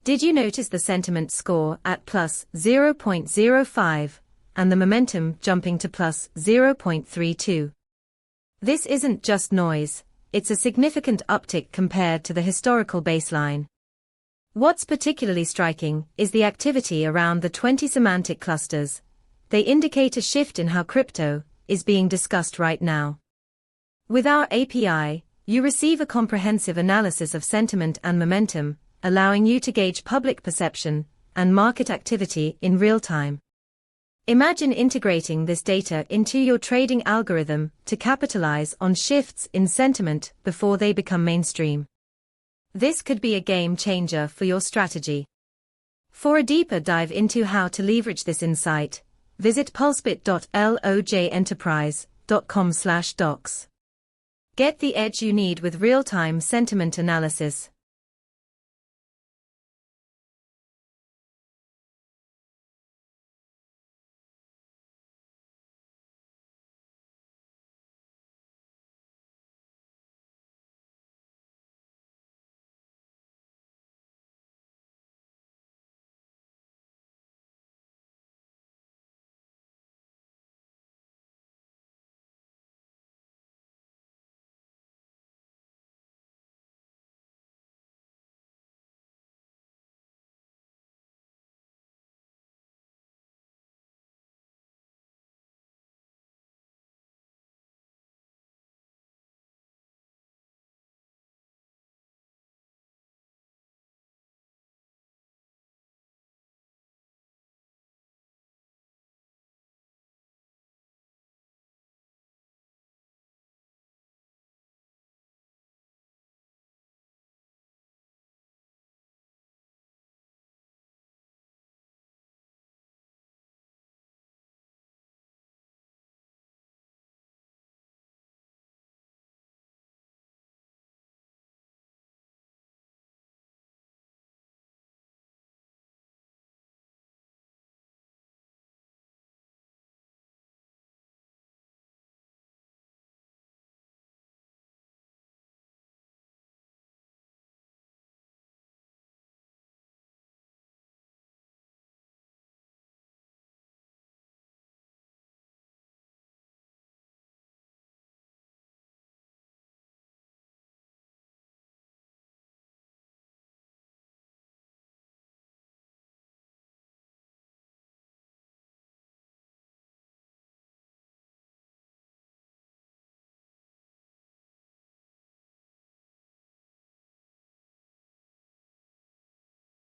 Did you notice the sentiment score at plus 0.05 and the momentum jumping to plus 0.32? This isn't just noise, it's a significant uptick compared to the historical baseline. What's particularly striking is the activity around the 20 semantic clusters. They indicate a shift in how crypto is being discussed right now. With our API, you receive a comprehensive analysis of sentiment and momentum, allowing you to gauge public perception and market activity in real time. Imagine integrating this data into your trading algorithm to capitalize on shifts in sentiment before they become mainstream. This could be a game changer for your strategy. For a deeper dive into how to leverage this insight, visit pulsebit.lojenterprise.com/docs. Get the edge you need with real-time sentiment analysis.